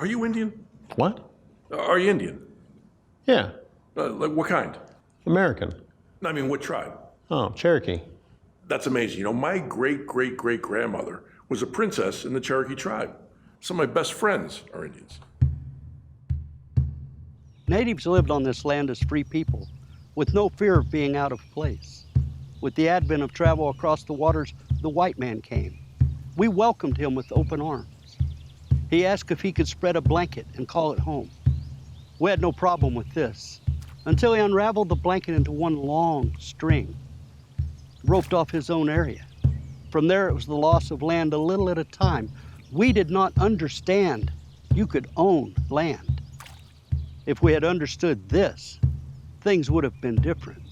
Are you Indian? What? Are you Indian? Yeah, Like what kind? American. I mean, what tribe? Oh, Cherokee. That's amazing. You know, my great-great-great-grandmother was a princess in the Cherokee tribe. Some of my best friends are Indians. Natives lived on this land as free people, with no fear of being out of place. With the advent of travel across the waters, the white man came. We welcomed him with open arms. He asked if he could spread a blanket and call it home. We had no problem with this, until he unraveled the blanket into one long string, roped off his own area. From there, it was the loss of land a little at a time. We did not understand you could own land. If we had understood this, things would have been different.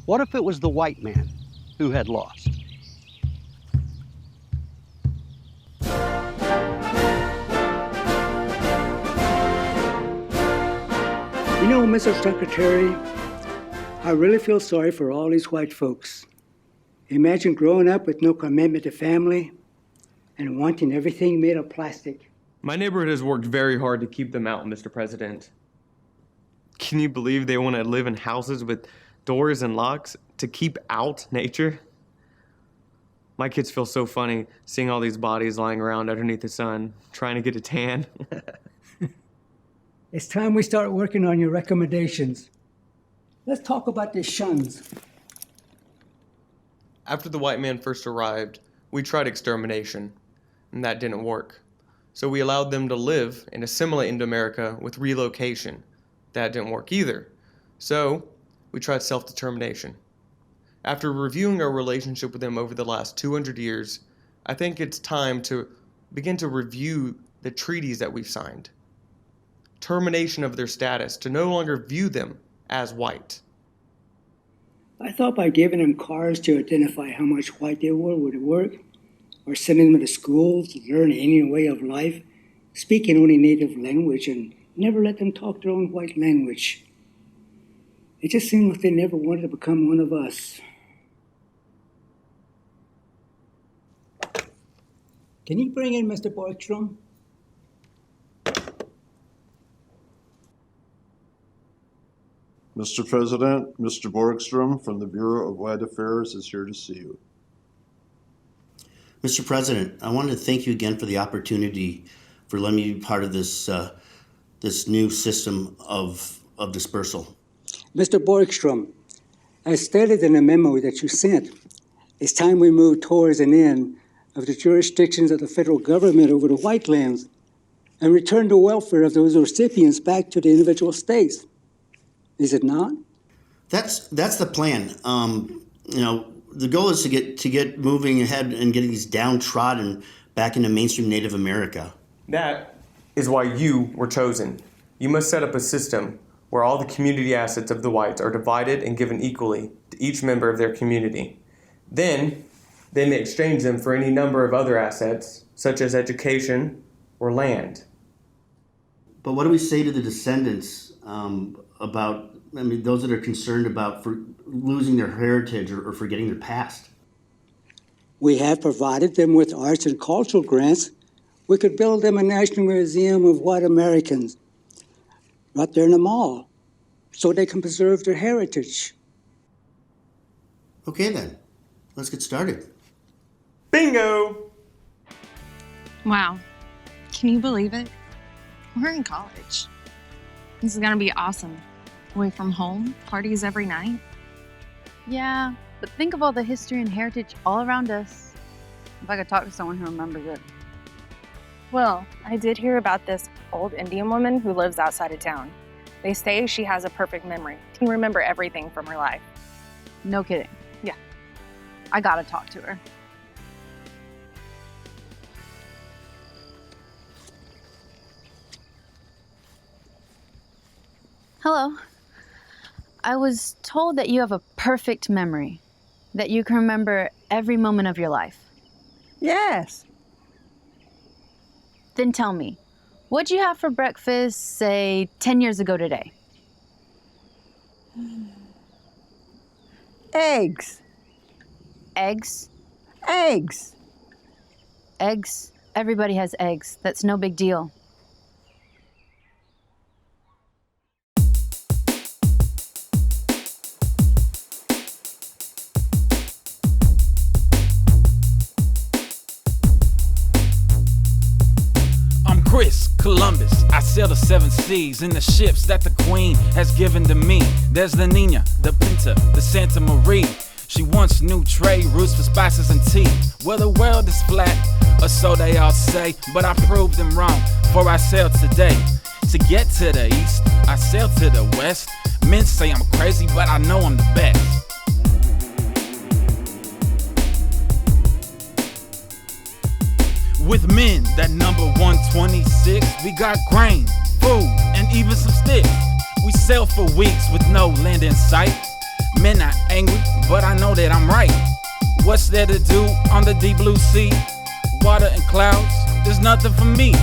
What if it was the white man who had lost? You know, Mr. Secretary, I really feel sorry for all these white folks. Imagine growing up with no commitment to family and wanting everything made of plastic. My neighborhood has worked very hard to keep them out, Mr. President. Can you believe they want to live in houses with doors and locks to keep out nature? My kids feel so funny seeing all these bodies lying around underneath the sun, trying to get a tan. It's time we start working on your recommendations. Let's talk about the shuns. After the white man first arrived, we tried extermination, and that didn't work. So we allowed them to live and assimilate into America with relocation. That didn't work either. So we tried self-determination. After reviewing our relationship with them over the last 200 years, I think it's time to begin to review the treaties that we've signed. Termination of their status, to no longer view them as white. I thought by giving them cars to identify how much white they were would work, or sending them to school to learn any way of life, speaking only native language, and never let them talk their own white language. It just seemed like they never wanted to become one of us. Can you bring in Mr. Borgstrom? Mr. President, Mr. Borgstrom from the Bureau of White Affairs is here to see you. Mr. President, I wanted to thank you again for the opportunity for letting me be part of this this new system of dispersal. Mr. Borgstrom, as stated in the memo that you sent, it's time we move towards an end of the jurisdictions of the federal government over the white lands and return the welfare of those recipients back to the individual states. Is it not? That's the plan. The goal is to get moving ahead and getting these downtrodden back into mainstream Native America. That is why you were chosen. You must set up a system where all the community assets of the whites are divided and given equally to each member of their community. Then, they may exchange them for any number of other assets, such as education or land. But what do we say to the descendants about, those that are concerned about for losing their heritage or forgetting their past? We have provided them with arts and cultural grants. We could build them a National Museum of White Americans right there in the mall so they can preserve their heritage. Okay then, let's get started. Bingo! Wow. Can you believe it? We're in college. This is gonna be awesome. Away from home, parties every night. Yeah, but think of all the history and heritage all around us. If I could talk to someone who remembers it. Well, I did hear about this old Indian woman who lives outside of town. They say she has a perfect memory. She can remember everything from her life. No kidding. Yeah. I gotta talk to her. Hello. I was told that you have a perfect memory, that you can remember every moment of your life. Yes. Then tell me, what'd you have for breakfast, say, 10 years ago today? Eggs. Eggs? Eggs. Eggs? Everybody has eggs. That's no big deal. Chris Columbus, I sail the 7 seas in the ships that the Queen has given to me. There's the Nina, the Pinta, the Santa Maria. She wants new trade routes for spices and tea. Well, the world is flat, or so they all say, but I proved them wrong, for I sailed today. To get to the east, I sail to the west. Men say I'm crazy, but I know I'm the best. With men that number 126, we got grain, food, and even some sticks. We sail for weeks with no land in sight. Men are angry, but I know that I'm right. What's there to do on the deep blue sea? Water and clouds, there's nothing for me.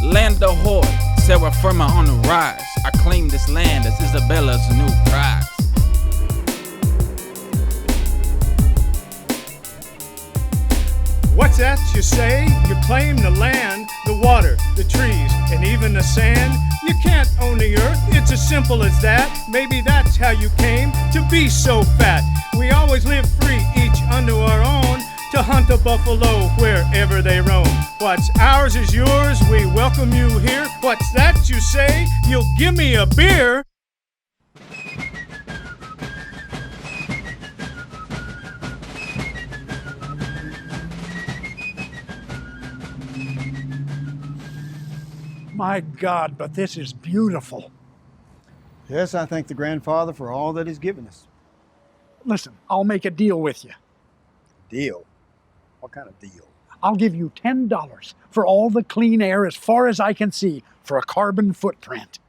Land of Horde, terra firma on the rise. I claim this land as Isabella's new prize. What's that you say? You claim the land, the water, the trees, and even the sand? You can't own the earth, it's as simple as that. Maybe that's how you came to be so fat. We always live free, each unto our own, to hunt the buffalo wherever they roam. What's ours is yours, we welcome you here. What's that you say? You'll give me a beer? My God, but this is beautiful. Yes, I thank the grandfather for all that he's given us. Listen, I'll make a deal with you. Deal? What kind of deal? I'll give you $10 for all the clean air as far as I can see for a carbon footprint.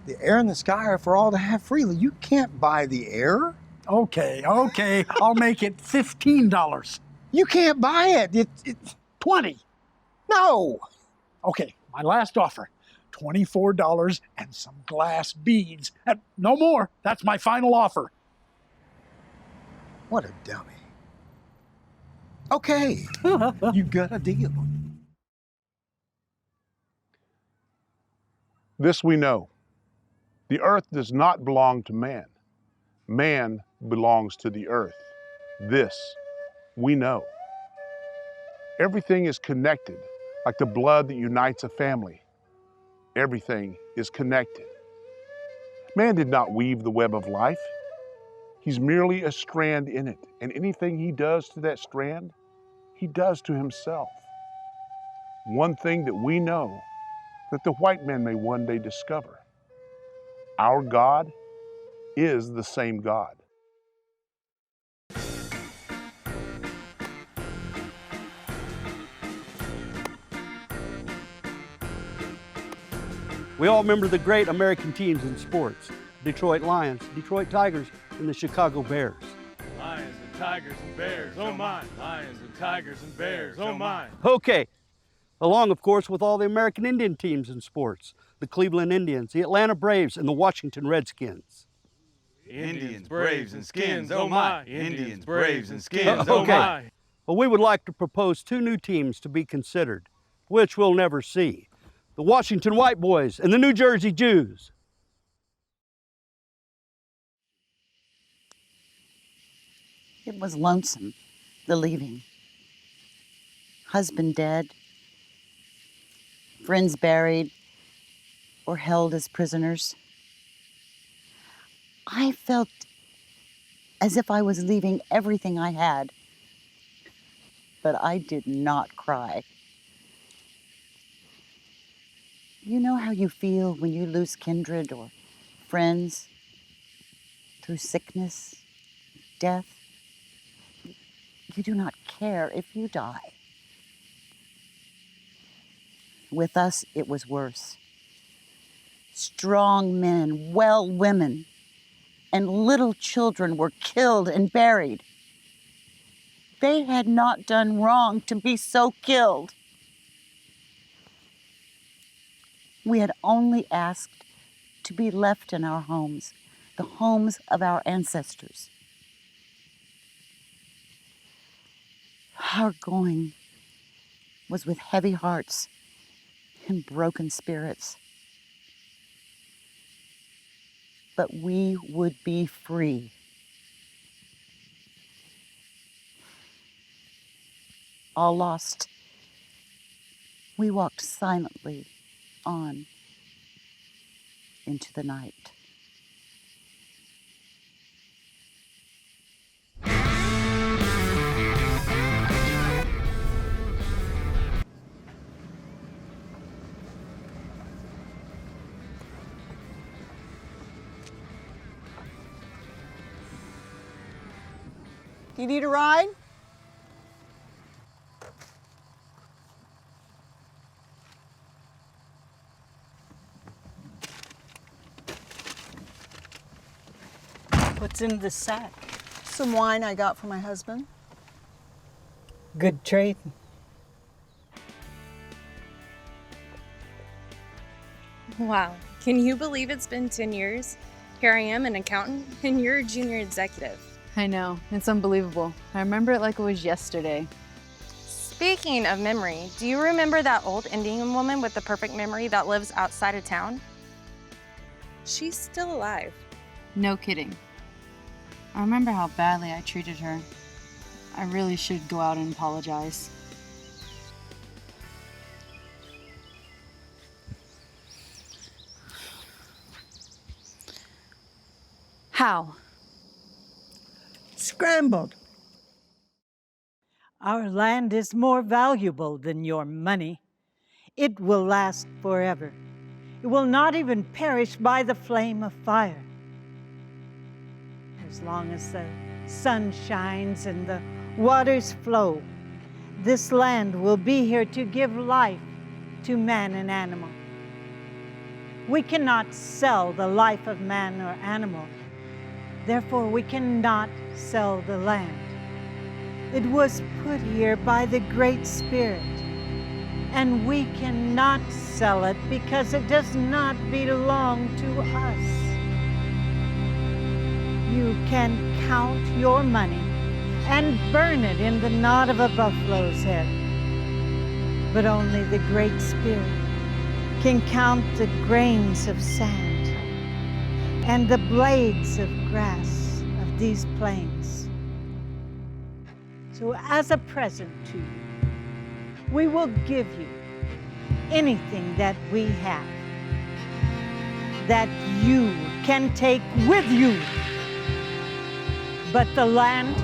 The air and the sky are for all to have freely. You can't buy the air. Okay, I'll make it $15. You can't buy it. It's 20. No. Okay, my last offer, $24 and some glass beads. No more. That's my final offer. What a dummy. Okay, you got a deal. This we know. The earth does not belong to man. Man belongs to the earth. This we know. Everything is connected, like the blood that unites a family. Everything is connected. Man did not weave the web of life. He's merely a strand in it, and anything he does to that strand, he does to himself. One thing that we know that the white man may one day discover: our God is the same God. We all remember the great American teams in sports: Detroit Lions, Detroit Tigers, and the Chicago Bears. Lions and tigers and bears, oh my. Lions and tigers and bears, oh my. Okay, along, of course, with all the American Indian teams in sports: the Cleveland Indians, the Atlanta Braves, and the Washington Redskins. Indians, Braves, and Skins, oh my. Indians, Braves, and Skins, oh my. Well, we would like to propose 2 new teams to be considered, which we'll never see: the Washington White Boys and the New Jersey Jews. It was lonesome, the leaving. Husband dead, friends buried or held as prisoners. I felt as if I was leaving everything I had, but I did not cry. You know how you feel when you lose kindred or friends through sickness, death? You do not care if you die. With us, it was worse. Strong men, well women, and little children were killed and buried. They had not done wrong to be so killed. We had only asked to be left in our homes, the homes of our ancestors. Our going was with heavy hearts and broken spirits. But we would be free. All lost. We walked silently on into the night. Do you need a ride? What's in the sack? Some wine I got for my husband. Good trade. Wow, can you believe it's been 10 years? Here I am, an accountant, and you're a junior executive. I know, it's unbelievable. I remember it like it was yesterday. Speaking of memory, do you remember that old Indian woman with the perfect memory that lives outside of town? She's still alive. No kidding. I remember how badly I treated her. I really should go out and apologize. How? Scrambled. Our land is more valuable than your money. It will last forever. It will not even perish by the flame of fire. As long as the sun shines and the waters flow, this land will be here to give life to man and animal. We cannot sell the life of man or animal. Therefore, we cannot sell the land. It was put here by the Great Spirit, and we cannot sell it because it does not belong to us. You can count your money and burn it in the knot of a buffalo's head, but only the Great Spirit can count the grains of sand and the blades of grass of these plains. So as a present to you, we will give you anything that we have that you can take with you. But the land,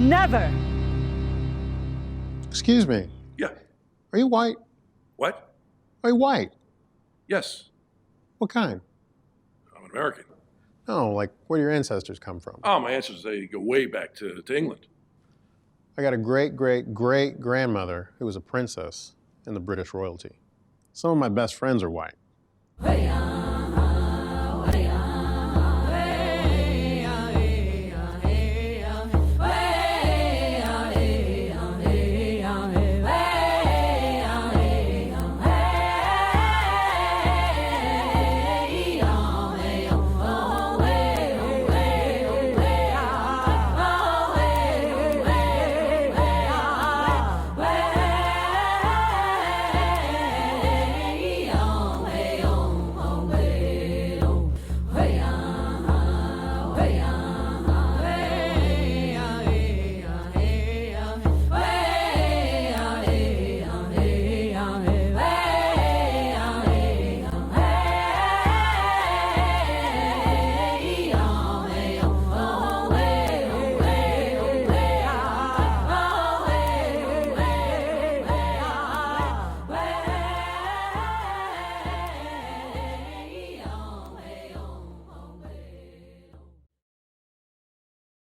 never. Excuse me. Yeah. Are you white? What? Are you white? Yes. What kind? I'm an American. No, like where do your ancestors come from? Oh, my ancestors, they go way back to England. I got a great-great-great-grandmother who was a princess in the British royalty. Some of my best friends are white.